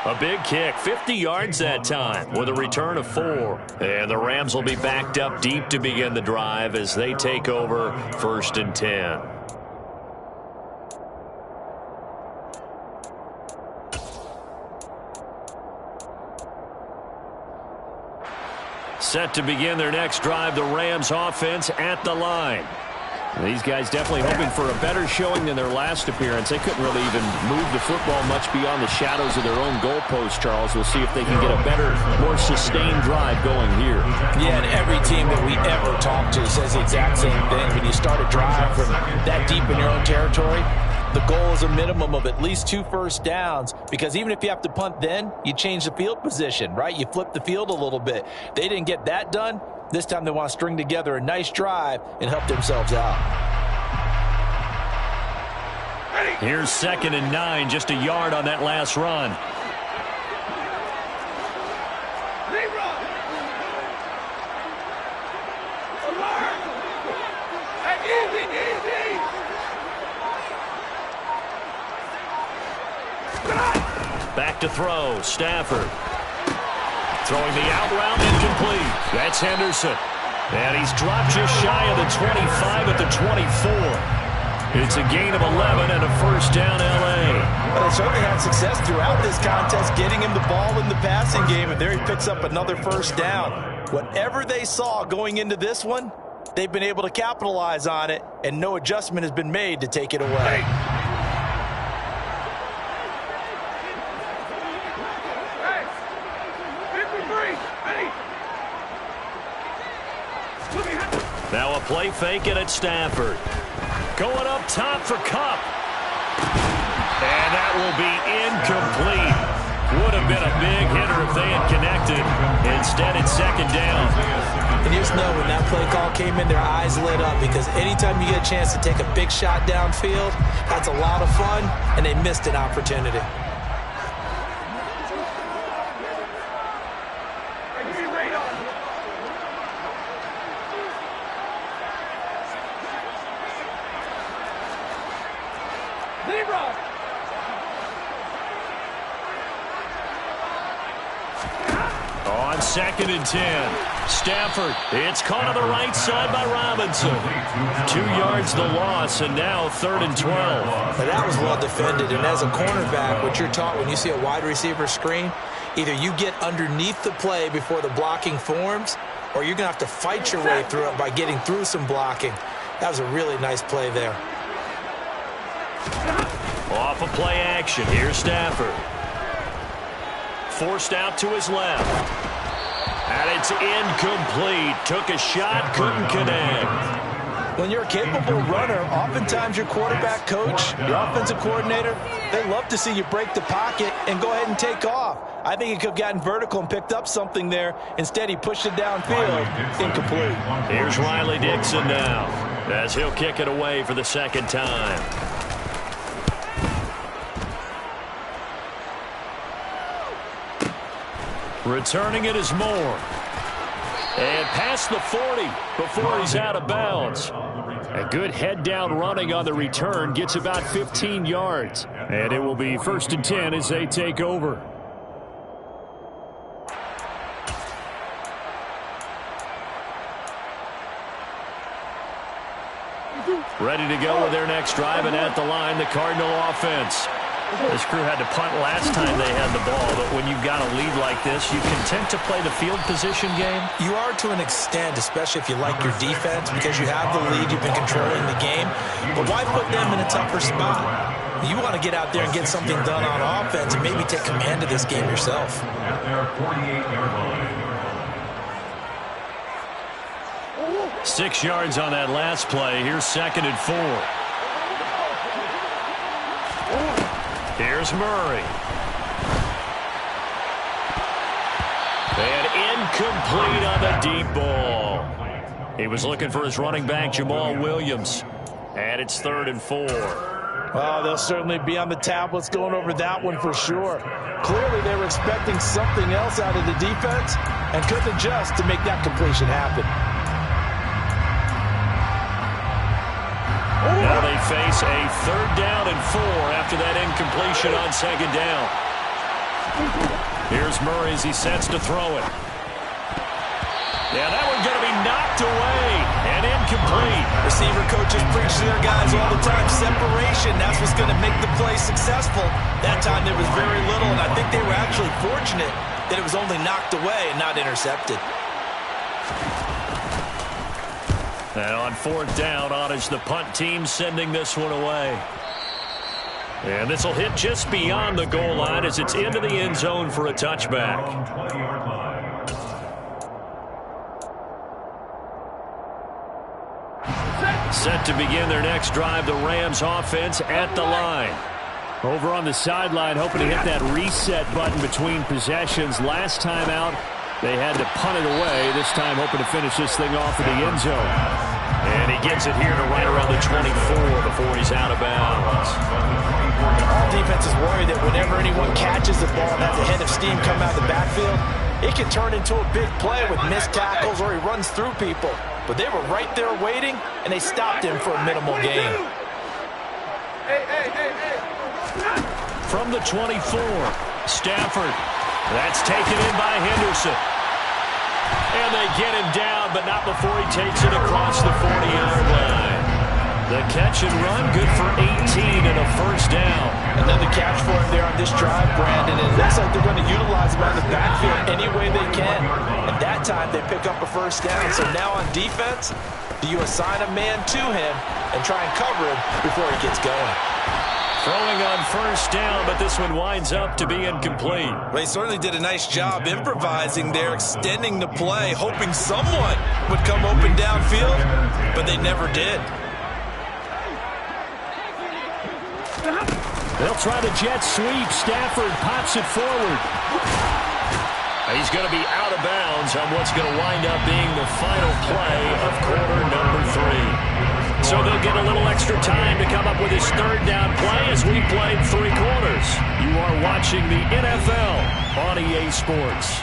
A big kick, 50 yards that time with a return of 4. And the Rams will be backed up deep to begin the drive as they take over 1st and 10. Set to begin their next drive, the Rams offense at the line. These guys definitely hoping for a better showing than their last appearance. They couldn't really even move the football much beyond the shadows of their own goalpost, Charles. We'll see if they can get a better, more sustained drive going here. Yeah, and every team that we ever talk to says the exact same thing. When you start a drive from that deep in your own territory, the goal is a minimum of at least 2 first downs, because even if you have to punt then, you change the field position, right? You flip the field a little bit. They didn't get that done. This time they want to string together a nice drive and help themselves out. Here's 2nd and 9, just a yard on that last run. Back to throw, Stafford. Throwing the out route, incomplete. That's Henderson. And he's dropped just shy of the 25 at the 24. It's a gain of 11 and a first down, L.A. Well, they certainly had success throughout this contest, getting him the ball in the passing game, and there he picks up another first down. Whatever they saw going into this one, they've been able to capitalize on it, and no adjustment has been made to take it away. Now a play fake it at Stafford. Going up top for Kupp. And that will be incomplete. Would have been a big hitter if they had connected. Instead, it's 2nd down. And you just know when that play call came in, their eyes lit up, because anytime you get a chance to take a big shot downfield, that's a lot of fun, and they missed an opportunity. On 2nd and 10, Stafford. It's caught on the right side by Robinson. 2 yards the loss, and now 3rd and 12. Now that was well defended, and as a cornerback, what you're taught when you see a wide receiver screen, either you get underneath the play before the blocking forms, or you're going to have to fight your way through it by getting through some blocking. That was a really nice play there. Off a play action. Here's Stafford. Forced out to his left. And it's incomplete. Took a shot, couldn't connect. when you're a capable runner, oftentimes your quarterback coach, your offensive coordinator, they love to see you break the pocket and go ahead and take off. I think he could have gotten vertical and picked up something there. Instead, he pushed it downfield. Incomplete. Here's Riley Dixon now, as he'll kick it away for the second time. Returning it is Moore. And past the 40 before he's out of bounds. A good head-down running on the return gets about 15 yards. And it will be 1st and 10 as they take over. Ready to go with their next drive, and at the line, the Cardinal offense. This crew had to punt last time they had the ball, but when you've got a lead like this, you content to play the field position game? You are to an extent, especially if you like your defense, because you have the lead, you've been controlling the game. But why put them in a tougher spot? You want to get out there and get something done on offense and maybe take command of this game yourself. At their 48-yard line. 6 yards on that last play. Here's 2nd and 4. Here's Murray. And incomplete on the deep ball. He was looking for his running back, Jamal Williams. And it's 3rd and 4. Well, they'll certainly be on the tablets going over that one for sure. Clearly, they were expecting something else out of the defense and couldn't adjust to make that completion happen. Now they face a 3rd down and 4 after that incompletion on 2nd down. Here's Murray as he sets to throw it. Yeah, that one's going to be knocked away and incomplete. Receiver coaches preach to their guys all the time. Separation, that's what's going to make the play successful. That time there was very little, and I think they were actually fortunate that it was only knocked away and not intercepted. And on 4th down, on is the punt team sending this one away. And this will hit just beyond the goal line as it's into the end zone for a touchback. Set to begin their next drive, the Rams offense at the line. Over on the sideline, hoping to hit that reset button between possessions. Last time out, they had to punt it away. This time hoping to finish this thing off in the end zone. And he gets it here to right around the 24 before he's out of bounds. All defenses worry that whenever anyone catches the ball and has a head of steam come out of the backfield, it can turn into a big play with missed tackles or he runs through people. But they were right there waiting, and they stopped him for a minimal gain. From the 24, Stafford. That's taken in by Henderson. And they get him down, but not before he takes it across the 40-yard line. The catch and run, good for 18 and a 1st down. Another catch for him there on this drive, Brandon. And it looks like they're going to utilize him on the backfield any way they can. And that time they pick up a 1st down. So now on defense, do you assign a man to him and try and cover him before he gets going? Throwing on 1st down, but this one winds up to be incomplete. Well, he certainly did a nice job improvising there, extending the play, hoping someone would come open downfield, but they never did. They'll try the jet sweep. Stafford pops it forward. He's going to be out of bounds on what's going to wind up being the final play of quarter number 3. So they'll get a little extra time to come up with his 3rd down play as we played 3 quarters. You are watching the NFL on EA Sports.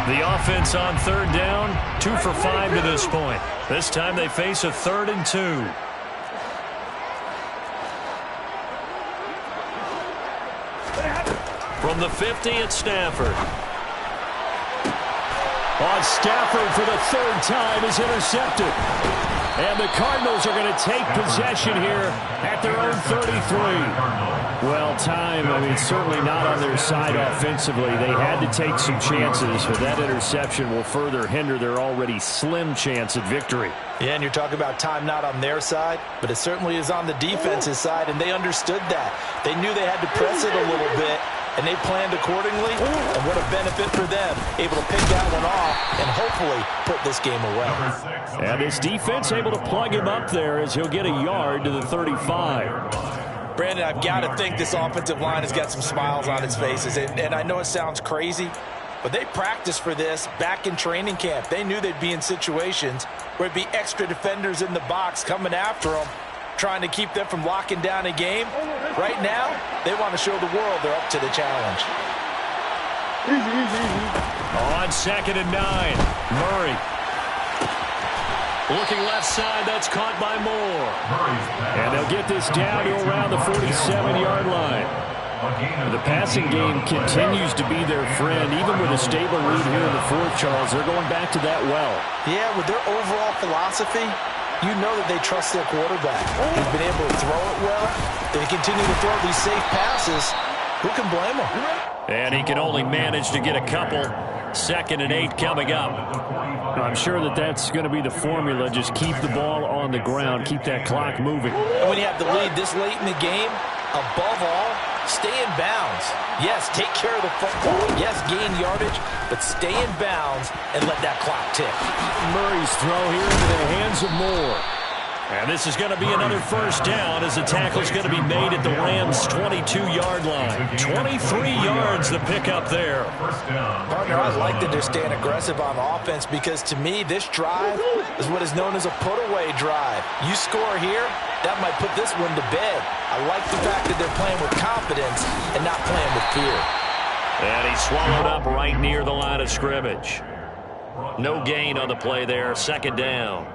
The offense on 3rd down, 2 for 5 to this point. This time they face a 3rd and 2. From the 50 at Stafford. On Stafford for the 3rd time is intercepted. And the Cardinals are going to take possession here at their own 33. Well, time, it's certainly not on their side offensively. They had to take some chances, but that interception will further hinder their already slim chance at victory. Yeah, and you're talking about time not on their side, but it certainly is on the defense's side, and they understood that. They knew they had to press it a little bit, and they planned accordingly, and what a benefit for them, able to pick that one off and hopefully put this game away. And this defense able to plug him up there as he'll get a yard to the 35. Brandon, I've got to think this offensive line has got some smiles on its faces, and I know it sounds crazy, but they practiced for this back in training camp. They knew they'd be in situations where it'd be extra defenders in the box coming after them, trying to keep them from locking down a game. Right now, they want to show the world they're up to the challenge. On 2nd and 9, Murray. Looking left side, that's caught by Moore. And they'll get this down to around the 47-yard line. The passing game continues to be their friend. Even with a stable lead here in the fourth, Charles, they're going back to that well. Yeah, with their overall philosophy, you know that they trust their quarterback. He's been able to throw it well. They continue to throw these safe passes. Who can blame him? And he can only manage to get a couple. 2nd and 8 coming up. I'm sure that's going to be the formula. Just keep the ball on the ground. Keep that clock moving. And when you have the lead this late in the game, above all, stay in bounds. Yes, take care of the football. Yes, gain yardage, but stay in bounds and let that clock tick. Murray's throw here into the hands of Moore. And this is going to be another first down as the tackle's going to be made at the Rams' 22-yard line. 23 yards the pickup there. Partner, I like that they're staying aggressive on offense because to me, this drive is what is known as a put-away drive. You score here, that might put this one to bed. I like the fact that they're playing with confidence and not playing with fear. And he's swallowed up right near the line of scrimmage. No gain on the play there, 2nd down.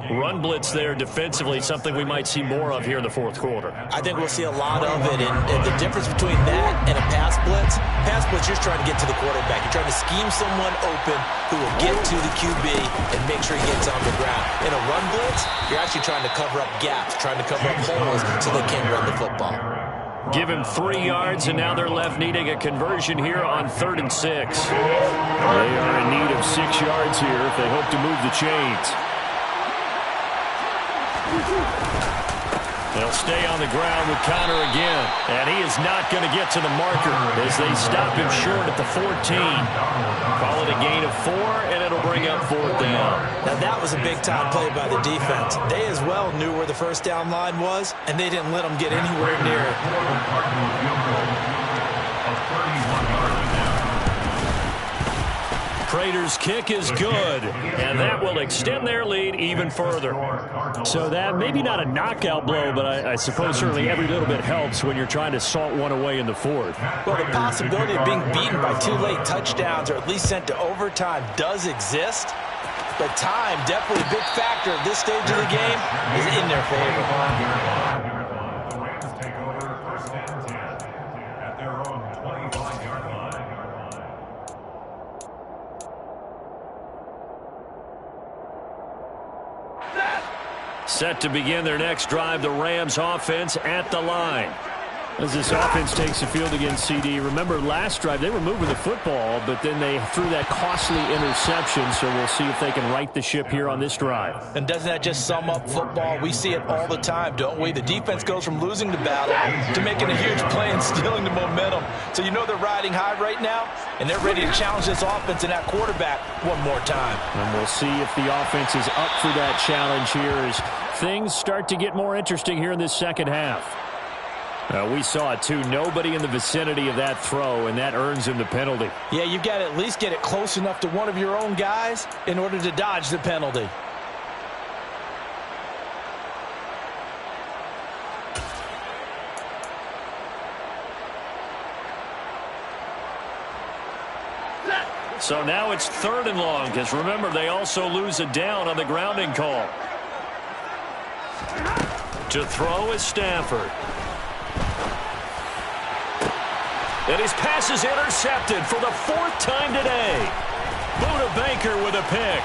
Run blitz there defensively, something we might see more of here in the fourth quarter. I think we'll see a lot of it, and the difference between that and a pass blitz, you're just trying to get to the quarterback. You're trying to scheme someone open who will get to the QB and make sure he gets on the ground. In a run blitz, you're actually trying to cover up gaps, trying to cover up holes so they can't run the football. Give him 3 yards, and now they're left needing a conversion here on 3rd and 6. They are in need of 6 yards here if they hope to move the chains. They'll stay on the ground with Connor again. And he is not going to get to the marker as they stop him short at the 14. Call it a gain of 4, and it'll bring up 4th down. Now that was a big-time play by the defense. They as well knew where the first down line was, and they didn't let them get anywhere near it. Prater's kick is good, and that will extend their lead even further. So that, maybe not a knockout blow, but I suppose certainly every little bit helps when you're trying to salt one away in the fourth. Well, the possibility of being beaten by 2 late touchdowns or at least sent to overtime does exist, but time, definitely a big factor at this stage of the game, is in their favor. Set to begin their next drive, the Rams offense at the line. As this offense takes the field against CD, remember last drive they were moving the football, but then they threw that costly interception, so we'll see if they can right the ship here on this drive. And doesn't that just sum up football? We see it all the time, don't we? The defense goes from losing the battle to making a huge play and stealing the momentum. So you know they're riding high right now, and they're ready to challenge this offense and that quarterback one more time. And we'll see if the offense is up for that challenge here as things start to get more interesting here in this second half. We saw it too. Nobody in the vicinity of that throw, and that earns him the penalty. Yeah, you've got to at least get it close enough to one of your own guys in order to dodge the penalty. So now it's 3rd and long, because remember, they also lose a down on the grounding call. To throw is Stafford. And his pass is intercepted for the 4th time today. Buda Baker with a pick.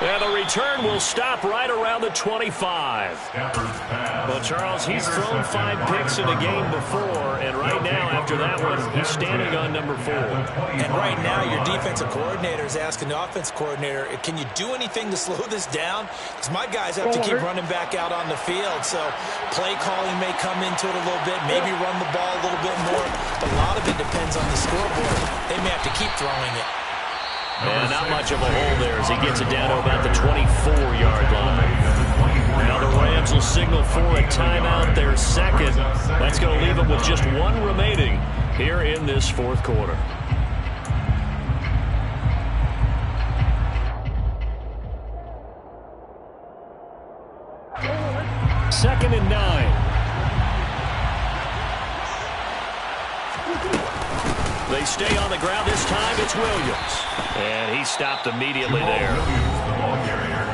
And the return will stop right around the 25. Well, Charles, he's thrown 5 picks in a game before, and right now, after that one, he's standing on number 4. And right now, your defensive coordinator is asking the offensive coordinator, can you do anything to slow this down? Because my guys have to keep running back out on the field, so play calling may come into it a little bit, maybe run the ball a little bit more, but a lot of it depends on the scoreboard. They may have to keep throwing it. And not much of a hole there as he gets it down to about the 24-yard line. Now the Rams will signal for a timeout, their second. That's going to leave them with just 1 remaining here in this fourth quarter. Second and 9. They stay on the ground. This time it's Williams. And he stopped immediately there.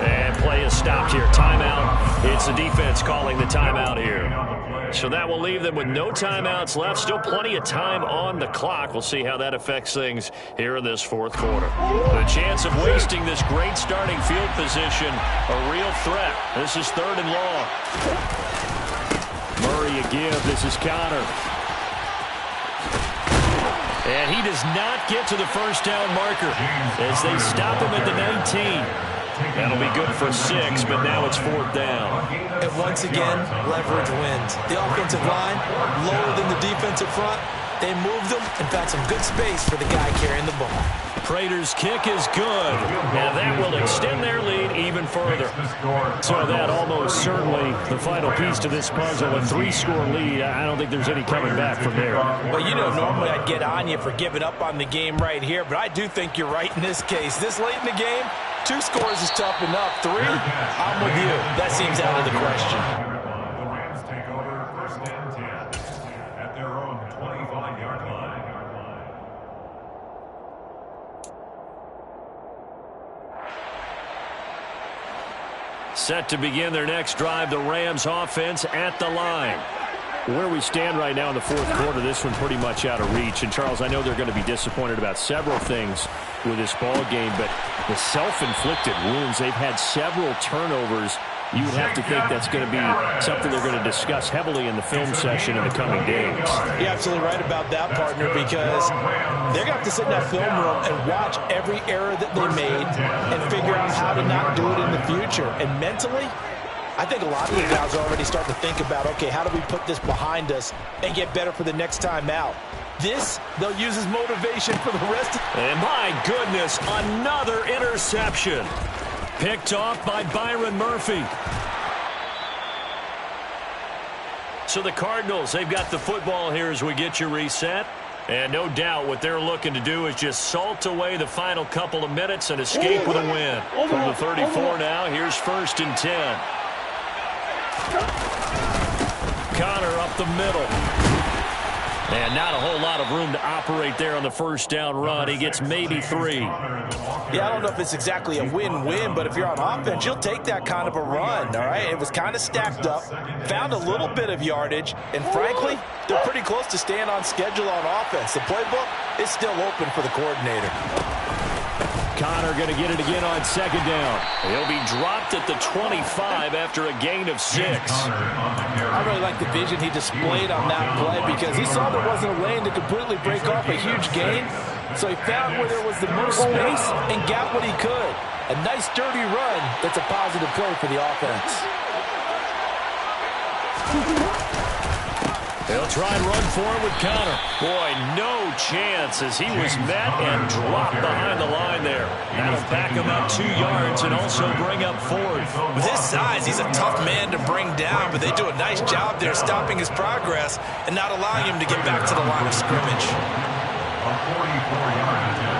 And play is stopped here. Timeout. It's the defense calling the timeout here. So that will leave them with no timeouts left. Still plenty of time on the clock. We'll see how that affects things here in this fourth quarter. The chance of wasting this great starting field position, a real threat. This is 3rd and long. Murray a give. This is Connor. And he does not get to the first down marker as they stop him at the 19. That'll be good for 6, but now it's 4th down. And once again, leverage wins. The offensive line, lower than the defensive front. They moved them and found some good space for the guy carrying the ball. Prater's kick is good. And that will extend their lead even further. So that almost certainly the final piece to this puzzle. A 3-score lead. I don't think there's any coming back from there. Well, you know, normally I'd get on you for giving up on the game right here, but I do think you're right in this case. This late in the game, 2 scores is tough enough. 3, I'm with you. That seems out of the question. The Rams take over 1st and 10 at their own 25-yard line. Set to begin their next drive, the Rams offense at the line. Where we stand right now in the fourth quarter, this one pretty much out of reach. And, Charles, I know they're going to be disappointed about several things with this ball game, but the self-inflicted wounds, they've had several turnovers. You would have to think that's going to be something they're going to discuss heavily in the film session in the coming days. You're absolutely right about that, partner, because they're going to have to sit in that film room and watch every error that they made and figure out how to not do it in the future. And mentally, I think a lot of the guys are already starting to think about, okay, how do we put this behind us and get better for the next time out? This, they'll use as motivation for the rest of And my goodness, another interception. Picked off by Byron Murphy. So the Cardinals, they've got the football here as we get you reset. And no doubt what they're looking to do is just salt away the final couple of minutes and escape with a win. From the 34 now, here's 1st and 10. Connor up the middle. And not a whole lot of room to operate there on the first down run. He gets maybe 3. Yeah, I don't know if it's exactly a win-win, but if you're on offense, you'll take that kind of a run, all right? It was kind of stacked up, found a little bit of yardage, and frankly, they're pretty close to staying on schedule on offense. The playbook is still open for the coordinator. Connor going to get it again on 2nd down. He'll be dropped at the 25 after a gain of 6. I really like the vision he displayed on that play because he saw there wasn't a lane to completely break off a huge gain. So he found where there was the most space and got what he could. A nice, dirty run that's a positive play for the offense. They'll try and run for it with Connor. Boy, no chance as he was met and dropped behind the line there. That'll back him up 2 yards and also bring up 4th. With his size, he's a tough man to bring down, but they do a nice job there stopping his progress and not allowing him to get back to the line of scrimmage. A 44-yard attempt.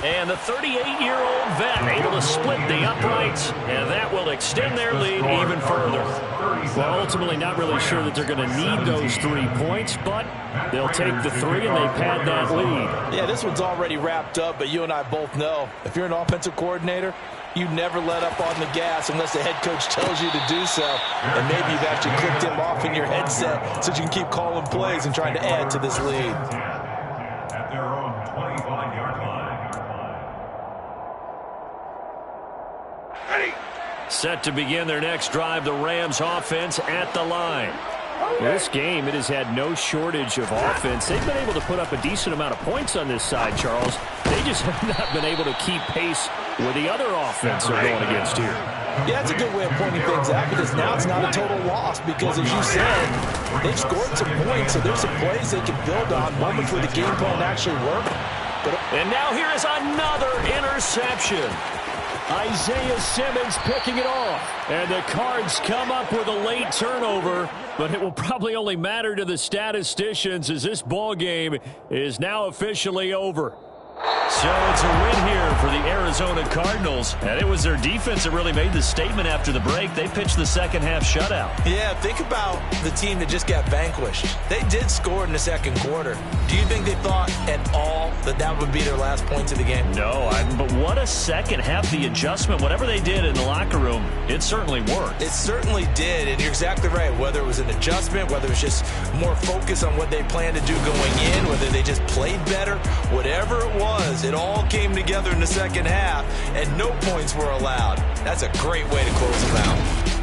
And the 38-year-old vet able to split the uprights, and that will extend their lead even further. Well, ultimately not really sure that they're going to need those 3 points, but they'll take the 3 and they pad that lead. Yeah, this one's already wrapped up, but you and I both know if you're an offensive coordinator, you never let up on the gas unless the head coach tells you to do so. And maybe you've actually clicked him off in your headset so you can keep calling plays and trying to add to this lead. At their own 25-yard line. Set to begin their next drive, the Rams offense at the line. This game, it has had no shortage of offense. They've been able to put up a decent amount of points on this side, Charles. They just have not been able to keep pace with the other offense they're going against here. Yeah, it's a good way of pointing things out because now it's not a total loss because, as you said, they've scored some points, so there's some plays they can build on, moments where the game plan actually worked. And now here is another interception. Isaiah Simmons picking it off. And the Cards come up with a late turnover, but it will probably only matter to the statisticians as this ball game is now officially over. So it's a win here for the Arizona Cardinals. And it was their defense that really made the statement after the break. They pitched the second-half shutout. Yeah, think about the team that just got vanquished. They did score in the second quarter. Do you think they thought at all that that would be their last points of the game? No, but what a second half. The adjustment, whatever they did in the locker room, it certainly worked. It certainly did, and you're exactly right. Whether it was an adjustment, whether it was just more focus on what they planned to do going in, whether they just played better, whatever it was, it all came together in the second half, and no points were allowed. That's a great way to close them out.